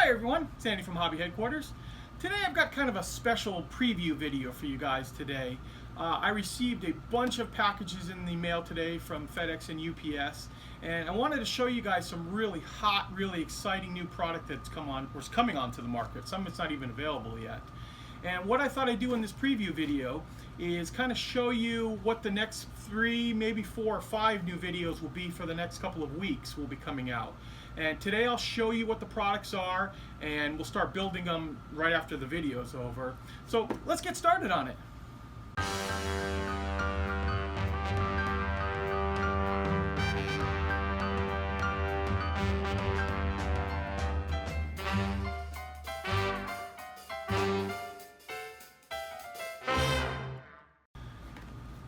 Hi everyone, Sandy from Hobby Headquarters. Today I've got kind of a special preview video for you guys today. I received a bunch of packages in the mail today from FedEx and UPS, and I wanted to show you guys some really hot, really exciting new product that's coming onto the market. Some of it's not even available yet. And what I thought I'd do in this preview video is kind of show you what the next 3, maybe 4 or 5 new videos will be for the next couple of weeks will be coming out. And today I'll show you what the products are, and we'll start building them right after the video's over. So let's get started on it.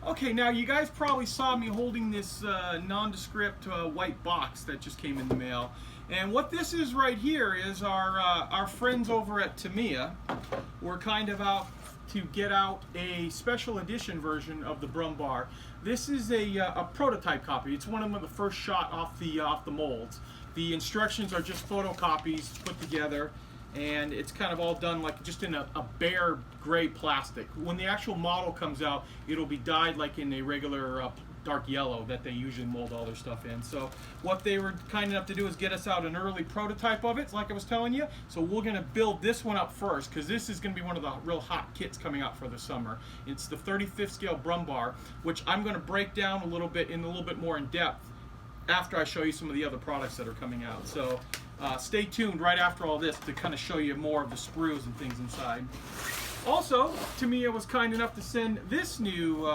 Okay, now you guys probably saw me holding this nondescript white box that just came in the mail. And what this is right here is our friends over at Tamiya were kind of out to get out a special edition version of the Brummbar. This is a prototype copy. It's one of them, the first shot off the molds. The instructions are just photocopies put together, and it's kind of all done like just in a bare gray plastic. When the actual model comes out, it'll be dyed like in a regular dark yellow that they usually mold all their stuff in. So what they were kind enough to do is get us out an early prototype of it, like I was telling you. So we're going to build this one up first, because this is going to be one of the real hot kits coming out for the summer. It's the 35th scale Brummbar, which I'm going to break down a little bit more in depth after I show you some of the other products that are coming out. So stay tuned right after all this to kind of show you more of the sprues and things inside. Also, Tamiya was kind enough to send this new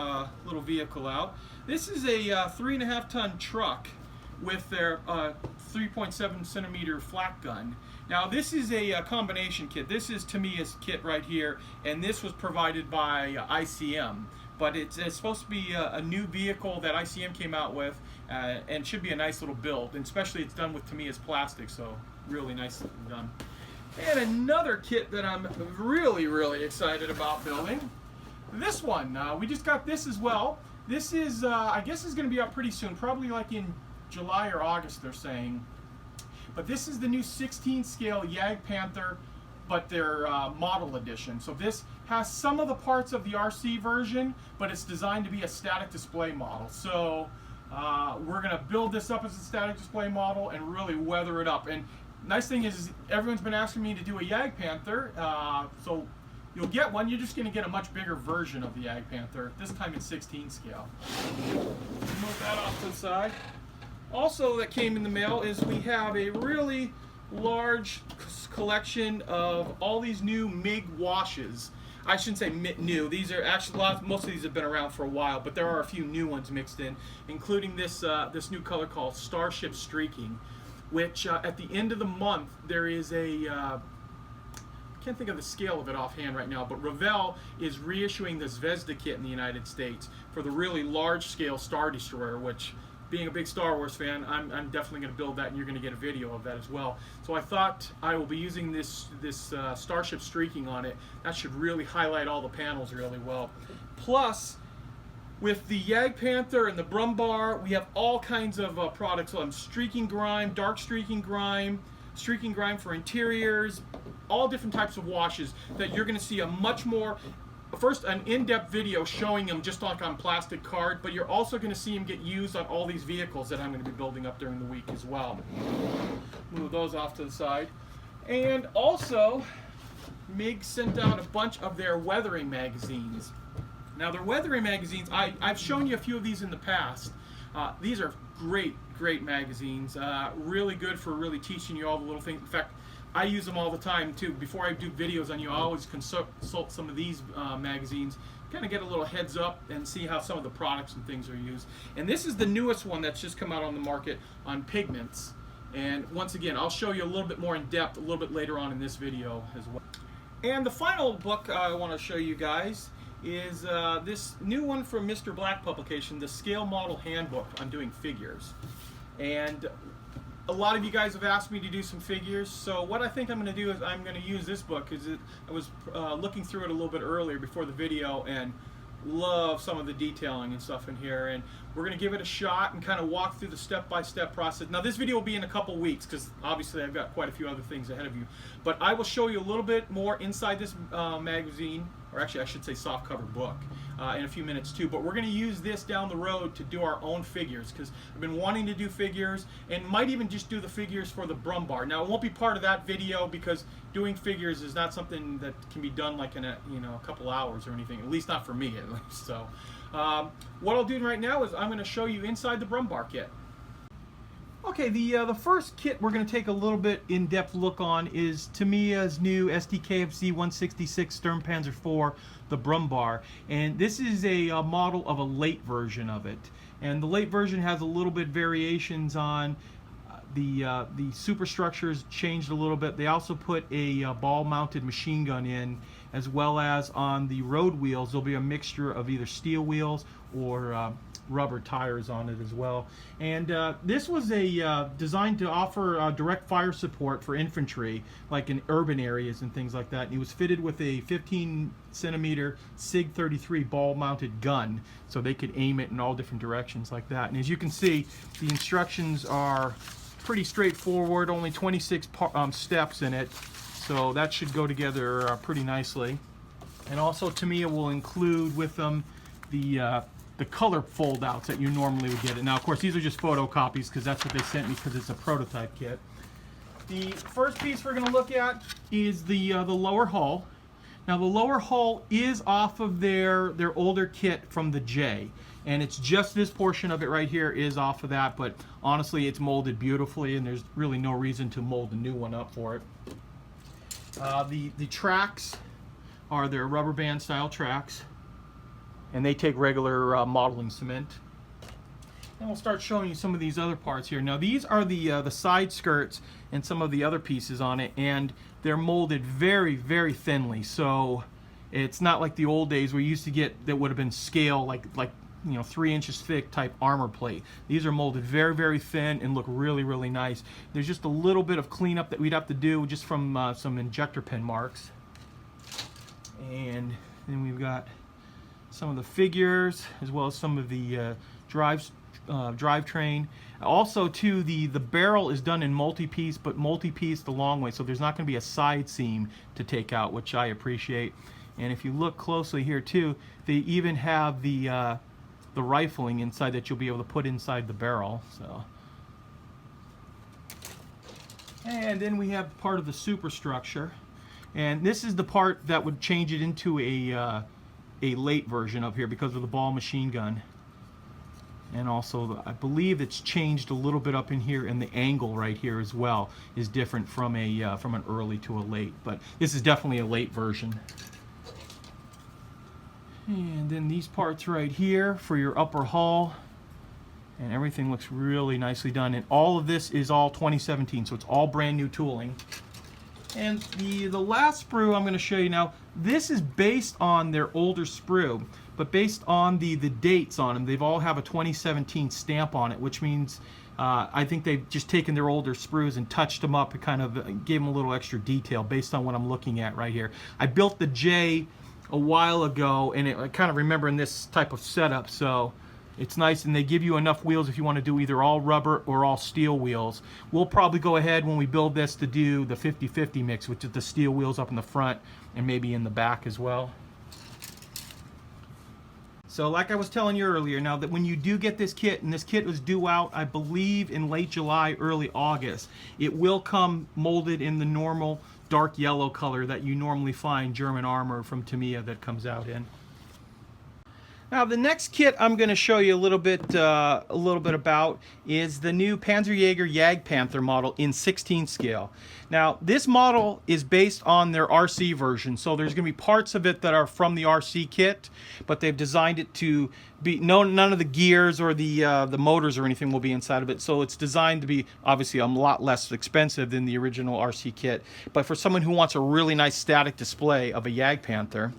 little vehicle out. This is a 3.5 ton truck with their 3.7 centimeter flak gun. Now this is a combination kit. This is Tamiya's kit right here, and this was provided by ICM. But it's supposed to be a new vehicle that ICM came out with, and should be a nice little build. And especially it's done with Tamiya's plastic, so really nicely done. And another kit that I'm really excited about building. This one, we just got this as well. This is, I guess, is going to be out pretty soon, probably like in July or August, they're saying. But this is the new 16 scale Jagdpanther, but their model edition. So this has some of the parts of the RC version, but it's designed to be a static display model. So we're going to build this up as a static display model and really weather it up. And nice thing is everyone's been asking me to do a Jagdpanther, so you'll get one. You're just going to get a much bigger version of the Jagdpanther, this time in 16 scale. Move that off to the side. Also that came in the mail is we have a really large collection of all these new MIG washes. I shouldn't say new. These are actually most of these have been around for a while, but there are a few new ones mixed in, including this this new color called Starship Streaking, which at the end of the month there is a I can't think of the scale of it offhand right now, but Revell is reissuing the Zvezda kit in the United States for the really large scale Star Destroyer, which, being a big Star Wars fan, I'm definitely going to build that, and you're going to get a video of that as well. So I thought I will be using this Starship Streaking on it. That should really highlight all the panels really well. Plus, with the Jagdpanther and the Brummbar, we have all kinds of products. Streaking grime, dark streaking grime for interiors, all different types of washes that you're going to see a much more, first an in-depth video showing them just like on plastic card, but you're also going to see them get used on all these vehicles that I'm going to be building up during the week as well. Move those off to the side. And also, MIG sent out a bunch of their weathering magazines. Now their weathering magazines, I've shown you a few of these in the past. These are great magazines, really good for really teaching you all the little things. In fact, I use them all the time too. Before I do videos on you, I always consult some of these magazines, kind of get a little heads up and see how some of the products and things are used. And this is the newest one that's just come out on the market on pigments. And once again, I'll show you a little bit more in depth a little bit later on in this video as well. And the final book I want to show you guys is this new one from Mr. Black publication, the Scale Model Handbook on doing figures. And a lot of you guys have asked me to do some figures, so what I think I'm going to do is I'm going to use this book, because I was looking through it a little bit earlier before the video, and love some of the detailing and stuff in here, and we're going to give it a shot and kind of walk through the step-by-step process. Now this video will be in a couple weeks because obviously I've got quite a few other things ahead of you, but I will show you a little bit more inside this magazine, or actually I should say softcover book, in a few minutes too. But we're going to use this down the road to do our own figures, because I've been wanting to do figures, and might even just do the figures for the Brummbar. Now it won't be part of that video because doing figures is not something that can be done like in a couple hours or anything, at least not for me at least. So what I'll do right now is I'm going to show you inside the Brummbar kit. Okay, the first kit we're going to take a little bit in-depth look on is Tamiya's new STKFZ 166 Sturmpanzer IV, the Brummbar, and this is a model of a late version of it. And the late version has a little bit variations on the superstructures changed a little bit. They also put a ball-mounted machine gun in, as well as on the road wheels there'll be a mixture of either steel wheels or rubber tires on it as well. And this was designed to offer direct fire support for infantry, like in urban areas and things like that. And it was fitted with a 15-centimeter SIG 33 ball-mounted gun, so they could aim it in all different directions like that. And as you can see, the instructions are pretty straightforward, only 26 steps in it, so that should go together pretty nicely. And also Tamiya will include with them the color fold-outs that you normally would get. Now, of course, these are just photocopies because that's what they sent me because it's a prototype kit. The first piece we're going to look at is the lower hull. Now, the lower hull is off of their older kit from the J, and it's just this portion of it right here is off of that, but honestly, it's molded beautifully, and there's really no reason to mold a new one up for it. The tracks are their rubber band style tracks, and they take regular modeling cement. And we'll start showing you some of these other parts here. Now these are the side skirts and some of the other pieces on it, and they're molded very, very thinly. So it's not like the old days where you used to get that would have been scale like 3 inches thick type armor plate. These are molded very, very thin and look really, really nice. There's just a little bit of cleanup that we'd have to do just from some injector pin marks. And then we've got some of the figures, as well as some of the drivetrain. Also, too, the barrel is done in multi-piece, but multi-piece the long way, so there's not going to be a side seam to take out, which I appreciate. And if you look closely here, too, they even have the rifling inside that you'll be able to put inside the barrel. So, and then we have part of the superstructure, and this is the part that would change it into a late version of here because of the ball machine gun. And also I believe it's changed a little bit up in here, and the angle right here as well is different from an early to a late, but this is definitely a late version. And then these parts right here for your upper hull, and everything looks really nicely done, and all of this is all 2017, so it's all brand new tooling. And the last sprue I'm going to show you now, this is based on their older sprue, but based on the dates on them. They've all have a 2017 stamp on it, which means I think they've just taken their older sprues and touched them up and kind of gave them a little extra detail based on what I'm looking at right here. I built the J a while ago, and I kind of remember in this type of setup, so it's nice, and they give you enough wheels if you want to do either all rubber or all steel wheels. We'll probably go ahead when we build this to do the 50-50 mix, which is the steel wheels up in the front and maybe in the back as well. So like I was telling you earlier, now that when you do get this kit, and this kit was due out, I believe, in late July, early August, it will come molded in the normal dark yellow color that you normally find German armor from Tamiya that comes out in. Now the next kit I'm going to show you a little bit about is the new Panzerjger Jagdpanther model in 16 scale. Now this model is based on their RC version, so there's going to be parts of it that are from the RC kit, but they've designed it to be none of the gears or the motors or anything will be inside of it. So it's designed to be obviously a lot less expensive than the original RC kit, but for someone who wants a really nice static display of a Jagdpanther.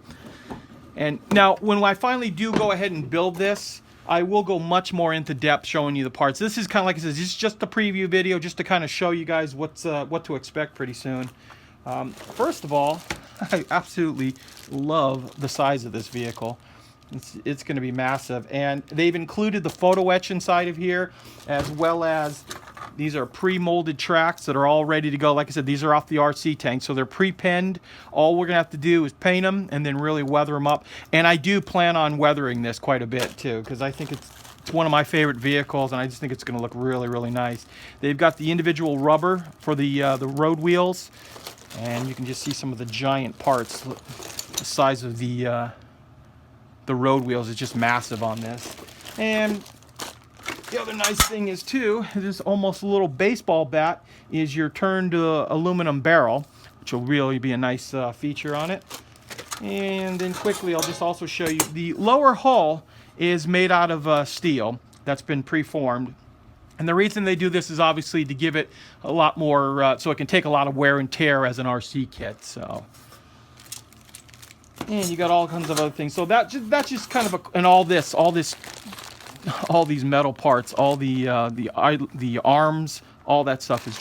And now, when I finally do go ahead and build this, I will go much more into depth showing you the parts. This is kind of like I said, this is just a preview video just to kind of show you guys what to expect pretty soon. First of all, I absolutely love the size of this vehicle. It's going to be massive. And they've included the photo etch inside of here, as well as these are pre-molded tracks that are all ready to go. Like I said, these are off the RC tank, so they're pre-penned. All we're going to have to do is paint them and then really weather them up. And I do plan on weathering this quite a bit too, because I think it's one of my favorite vehicles, and I just think it's going to look really, really nice. They've got the individual rubber for the road wheels, and you can just see some of the giant parts. The size of the road wheels is just massive on this. And the other nice thing is too, this almost a little baseball bat is your turned aluminum barrel, which will really be a nice feature on it. And then quickly, I'll just also show you the lower hull is made out of steel that's been preformed. And the reason they do this is obviously to give it a lot more, so it can take a lot of wear and tear as an RC kit. So, and you got all kinds of other things. So that's just kind of and all these metal parts, all the arms, all that stuff is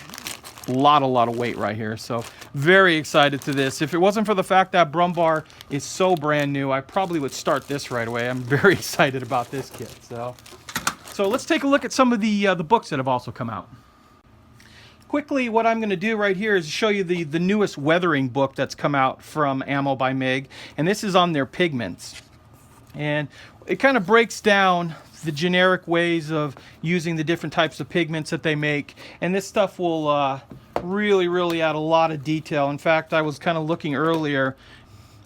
a lot of weight right here. So very excited to this. If it wasn't for the fact that Brummbar is so brand new, I probably would start this right away. I'm very excited about this kit. So let's take a look at some of the books that have also come out. Quickly, what I'm going to do right here is show you the newest weathering book that's come out from Ammo by MiG, and this is on their pigments. And it kind of breaks down the generic ways of using the different types of pigments that they make, and this stuff will really add a lot of detail. In fact, I was kind of looking earlier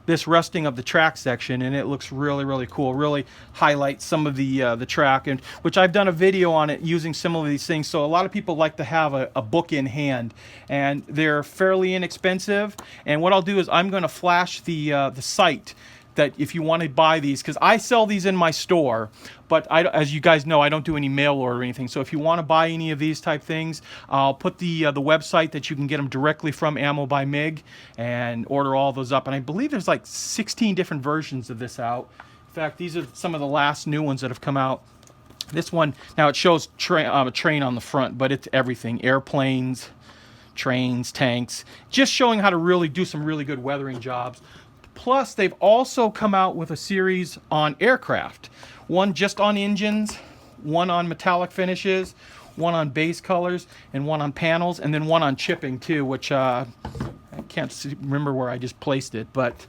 this rusting of the track section, and it looks really cool. Really highlights some of the track, and which I've done a video on it using some of these things. So a lot of people like to have a book in hand, and they're fairly inexpensive. And what I'll do is I'm going to flash the site that if you want to buy these, because I sell these in my store, but as you guys know, I don't do any mail order or anything. So if you want to buy any of these type things, I'll put the website that you can get them directly from Ammo by MiG and order all those up. And I believe there's like 16 different versions of this out. In fact, these are some of the last new ones that have come out. This one, now it shows a train on the front, but it's everything. Airplanes, trains, tanks. Just showing how to really do some really good weathering jobs. Plus, they've also come out with a series on aircraft. One just on engines, one on metallic finishes, one on base colors, and one on panels, and then one on chipping too, which I can't remember where I just placed it. But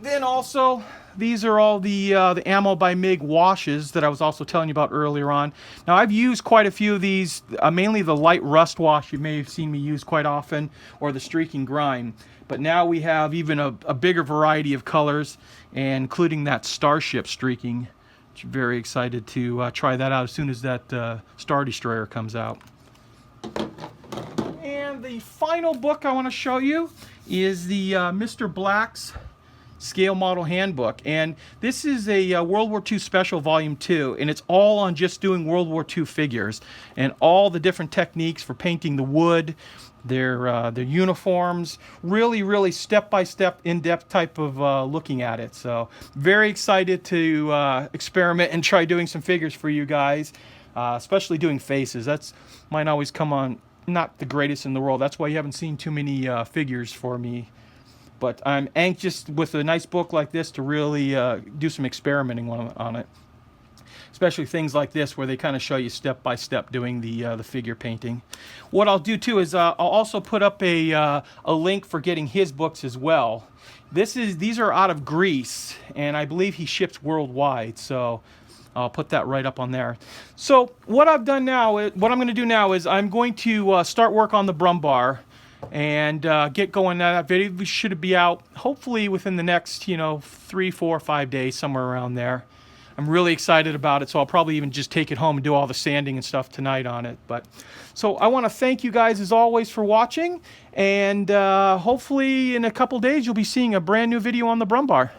then also, these are all the Ammo by MiG washes that I was also telling you about earlier on. Now, I've used quite a few of these, mainly the light rust wash you may have seen me use quite often, or the streaking grime. But now we have even a bigger variety of colors, and including that Starship streaking. Which I'm very excited to try that out as soon as that Star Destroyer comes out. And the final book I want to show you is the Mr. Black's Scale Model Handbook. And this is a World War II Special Volume 2, and it's all on just doing World War II figures and all the different techniques for painting the wood, their uniforms, really step-by-step, in-depth type of looking at it. So very excited to experiment and try doing some figures for you guys, especially doing faces. That's might always come on not the greatest in the world. That's why you haven't seen too many figures for me. But I'm anxious with a nice book like this to really do some experimenting on it. Especially things like this where they kind of show you step by step doing the figure painting. What I'll do too is I'll also put up a link for getting his books as well. These are out of Greece, and I believe he ships worldwide, so I'll put that right up on there. So what I've done now, what I'm going to do now is I'm going to start work on the Brummbar and get going. That video should be out hopefully within the next 3, 4, 5 days, somewhere around there. I'm really excited about it, so I'll probably even just take it home and do all the sanding and stuff tonight on it. But so I want to thank you guys as always for watching, and hopefully in a couple days you'll be seeing a brand new video on the Brummbar.